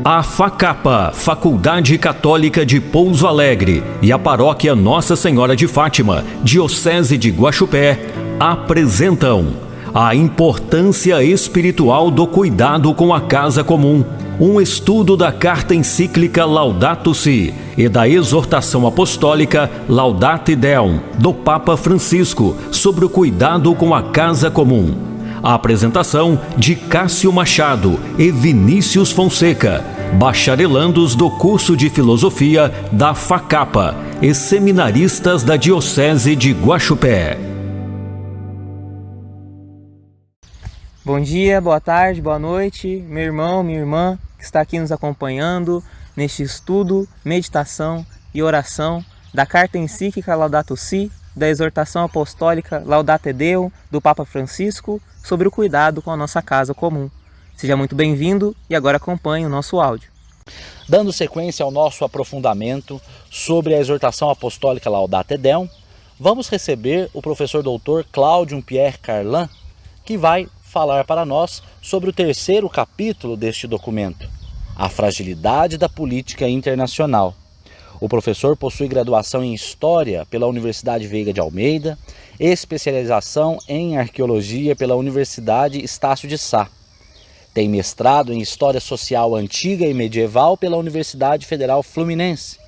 A FACAPA, Faculdade Católica de Pouso Alegre, e a Paróquia Nossa Senhora de Fátima, Diocese de Guaxupé, apresentam a importância espiritual do cuidado com a casa comum, um estudo da carta encíclica Laudato Si e da exortação apostólica Laudate Deum, do Papa Francisco, sobre o cuidado com a casa comum. A apresentação de Cássio Machado e Vinícius Fonseca, bacharelandos do curso de Filosofia da FACAPA e seminaristas da Diocese de Guaxupé. Bom dia, boa tarde, boa noite, meu irmão, minha irmã que está aqui nos acompanhando neste estudo, meditação e oração da carta encíclica Laudato Si, da exortação apostólica Laudate Deum, do Papa Francisco, sobre o cuidado com a nossa casa comum. Seja muito bem-vindo e agora acompanhe o nosso áudio. Dando sequência ao nosso aprofundamento sobre a exortação apostólica Laudate Deum, vamos receber o professor doutor Cláudio Pierre Carlan, que vai falar para nós sobre o terceiro capítulo deste documento, a fragilidade da política internacional. O professor possui graduação em História pela Universidade Veiga de Almeida, especialização em Arqueologia pela Universidade Estácio de Sá. Tem mestrado em História Social Antiga e Medieval pela Universidade Federal Fluminense,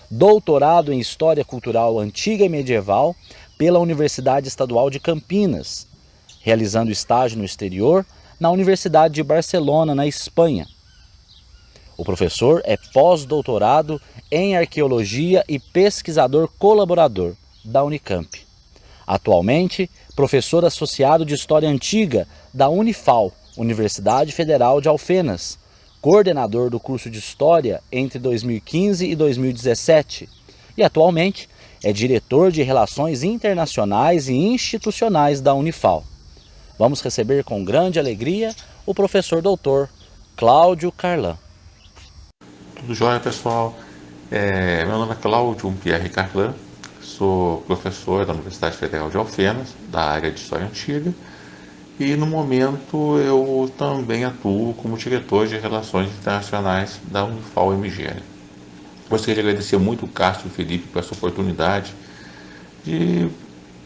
doutorado em História Cultural Antiga e Medieval pela Universidade Estadual de Campinas, realizando estágio no exterior na Universidade de Barcelona, na Espanha. O professor é pós-doutorado em Arqueologia e pesquisador colaborador da Unicamp. Atualmente, professor associado de História Antiga da Unifal, Universidade Federal de Alfenas, coordenador do curso de História entre 2015 e 2017 e atualmente é diretor de Relações Internacionais e Institucionais da Unifal. Vamos receber com grande alegria o professor doutor Cláudio Carlan. Tudo jóia, pessoal? Meu nome é Cláudio Pierre Carlan, sou professor da Universidade Federal de Alfenas, da área de História Antiga, e no momento eu também atuo como diretor de Relações Internacionais da Unifal-MG. Gostaria de agradecer muito o Cássio e o Felipe por essa oportunidade de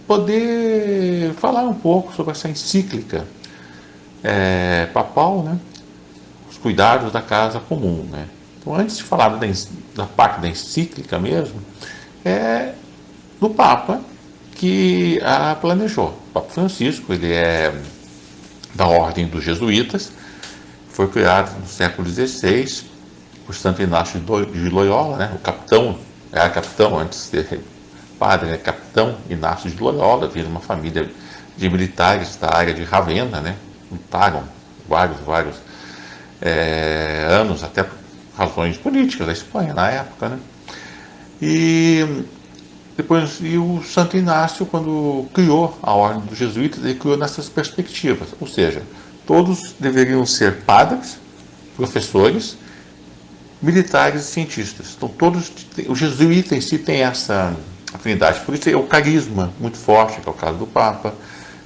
poder falar um pouco sobre essa encíclica papal, né? Os cuidados da casa comum, né? Então, antes de falar da parte da encíclica mesmo, é do Papa que a planejou. O Papa Francisco, ele é da Ordem dos Jesuítas, foi criado no século XVI por Santo Inácio de Loyola, né? O capitão, era capitão antes de ser padre, né? Capitão Inácio de Loyola, veio de uma família de militares da área de Ravenna, né? Lutaram vários anos, até por razões políticas da Espanha na época, né? E depois, o Santo Inácio, quando criou a Ordem dos Jesuítas, ele criou nessas perspectivas, ou seja, todos deveriam ser padres, professores, militares e cientistas. Então, o jesuíta em si tem essa afinidade, por isso é o carisma muito forte, que é o caso do Papa,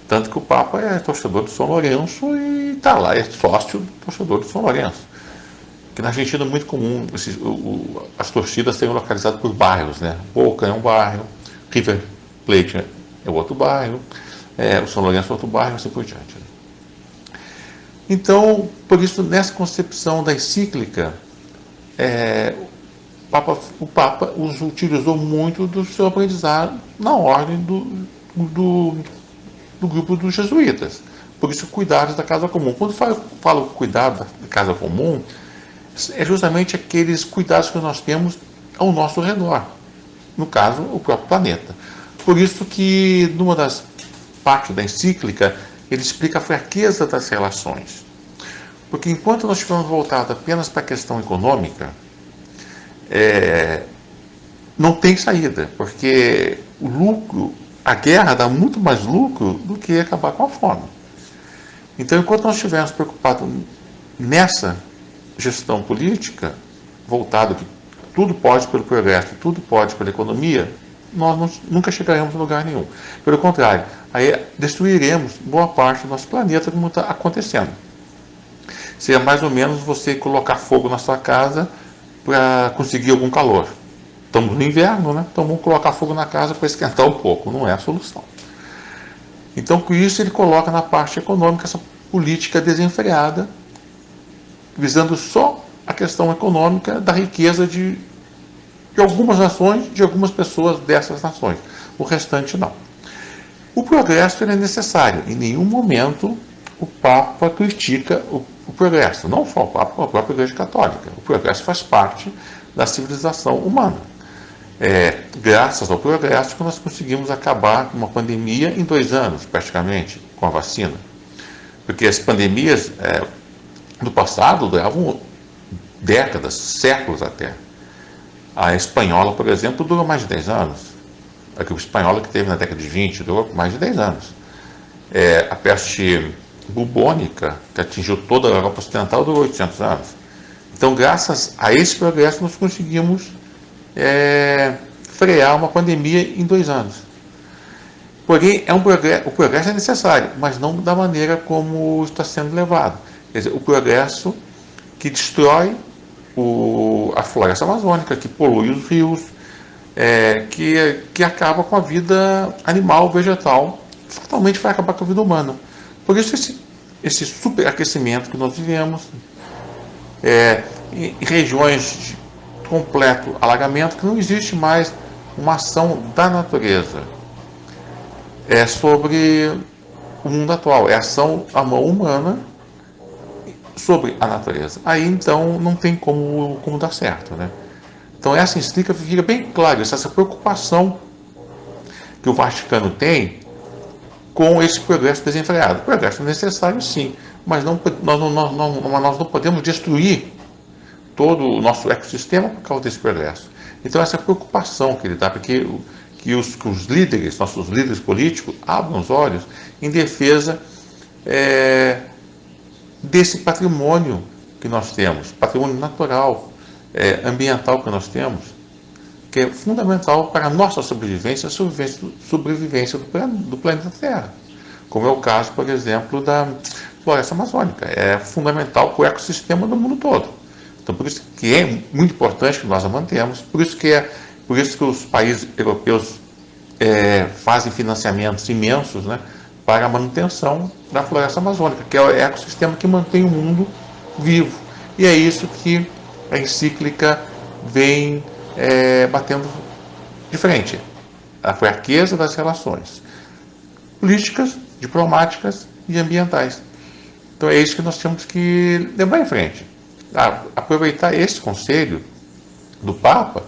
tanto que o Papa é torcedor do São Lourenço e está lá, é sócio do torcedor do São Lourenço. Que na Argentina é muito comum as torcidas serem localizadas por bairros, né? Boca é um bairro, River Plate é outro bairro, o São Lourenço é outro bairro, assim por diante. Né? Então, por isso, nessa concepção da encíclica, o Papa os utilizou muito do seu aprendizado na ordem do grupo dos jesuítas. Por isso, cuidados da casa comum. Quando falo cuidado da casa comum, é justamente aqueles cuidados que nós temos ao nosso redor, no caso, o próprio planeta. Por isso que, numa das partes da encíclica, ele explica a fraqueza das relações. Porque enquanto nós estivermos voltados apenas para a questão econômica, não tem saída, porque o lucro, a guerra dá muito mais lucro do que acabar com a fome. Então, enquanto nós estivermos preocupados nessa gestão política, voltado que tudo pode pelo progresso, tudo pode pela economia, nós nunca chegaremos a lugar nenhum. Pelo contrário, aí destruiremos boa parte do nosso planeta, como está acontecendo. seria mais ou menos você colocar fogo na sua casa para conseguir algum calor. Estamos no inverno, né? Então vamos colocar fogo na casa para esquentar um pouco. Não é a solução. Então, com isso, ele coloca na parte econômica essa política desenfreada, visando só a questão econômica da riqueza de algumas nações, de algumas pessoas dessas nações. O restante não. O progresso é necessário. Em nenhum momento o Papa critica o progresso. Não só o Papa, a própria Igreja Católica. O progresso faz parte da civilização humana. Graças ao progresso que nós conseguimos acabar com uma pandemia em 2 anos, praticamente, com a vacina. Porque as pandemias do passado duravam décadas, séculos até. A espanhola, por exemplo, durou mais de 10 anos. A espanhola que teve na década de 20 durou mais de 10 anos. A peste bubônica, que atingiu toda a Europa Ocidental, durou 800 anos. Então, graças a esse progresso, nós conseguimos frear uma pandemia em 2 anos. Porém, o progresso é necessário, mas não da maneira como está sendo levado. Quer dizer, o progresso que destrói a floresta amazônica, que polui os rios, que acaba com a vida animal, vegetal, fatalmente vai acabar com a vida humana. Por isso esse superaquecimento que nós vivemos, em regiões de completo alagamento, que não existe mais uma ação da natureza sobre o mundo atual, é a mão humana sobre a natureza. Aí então não tem como dar certo, né? Então essa encíclica fica bem claro, essa preocupação que o Vaticano tem com esse progresso desenfreado. O progresso é necessário, sim, mas nós não podemos destruir todo o nosso ecossistema por causa desse progresso. Então essa preocupação que ele dá, porque que os líderes, nossos líderes políticos, abram os olhos em defesa desse patrimônio que nós temos, patrimônio natural, ambiental que nós temos, que é fundamental para a nossa sobrevivência, a sobrevivência do planeta Terra. Como é o caso, por exemplo, da floresta amazônica. É fundamental para o ecossistema do mundo todo. Então, por isso que é muito importante que nós a mantemos, por isso que os países europeus fazem financiamentos imensos, né, para a manutenção da floresta amazônica, que é o ecossistema que mantém o mundo vivo. E é isso que a encíclica vem batendo de frente. A fraqueza das relações políticas, diplomáticas e ambientais. Então é isso que nós temos que levar em frente. Aproveitar esse conselho do Papa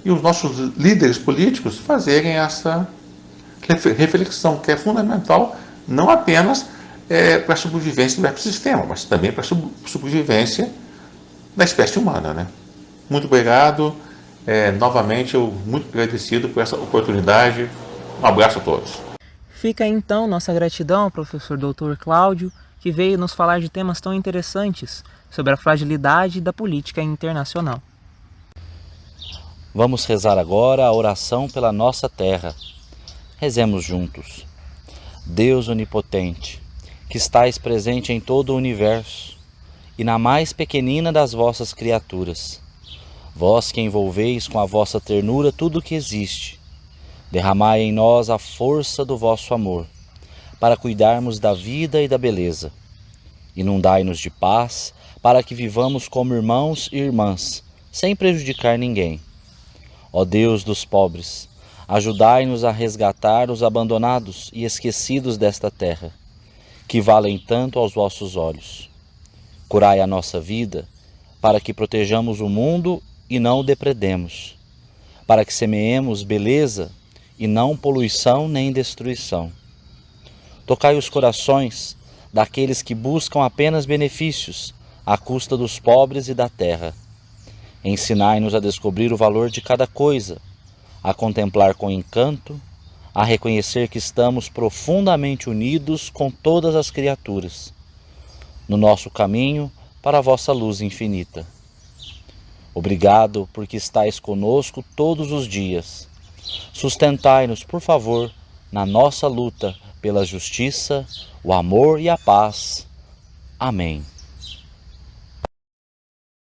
e os nossos líderes políticos fazerem essa reflexão, que é fundamental não apenas para a sobrevivência do ecossistema, mas também para a sobrevivência da espécie humana, né? Muito obrigado. Novamente, eu muito agradecido por essa oportunidade. Um abraço a todos. Fica aí, então nossa gratidão ao professor Dr. Cláudio, que veio nos falar de temas tão interessantes sobre a fragilidade da política internacional. Vamos rezar agora a oração pela nossa terra. Rezemos juntos. Deus onipotente, que estais presente em todo o universo e na mais pequenina das vossas criaturas, vós que envolveis com a vossa ternura tudo o que existe, derramai em nós a força do vosso amor, para cuidarmos da vida e da beleza. Inundai-nos de paz, para que vivamos como irmãos e irmãs, sem prejudicar ninguém. Ó Deus dos pobres, ajudai-nos a resgatar os abandonados e esquecidos desta terra, que valem tanto aos vossos olhos. Curai a nossa vida, para que protejamos o mundo e não o depredemos, para que semeemos beleza e não poluição nem destruição. Tocai os corações daqueles que buscam apenas benefícios à custa dos pobres e da terra. Ensinai-nos a descobrir o valor de cada coisa, a contemplar com encanto, a reconhecer que estamos profundamente unidos com todas as criaturas, no nosso caminho para a vossa luz infinita. Obrigado porque estais conosco todos os dias. Sustentai-nos, por favor, na nossa luta pela justiça, o amor e a paz. Amém.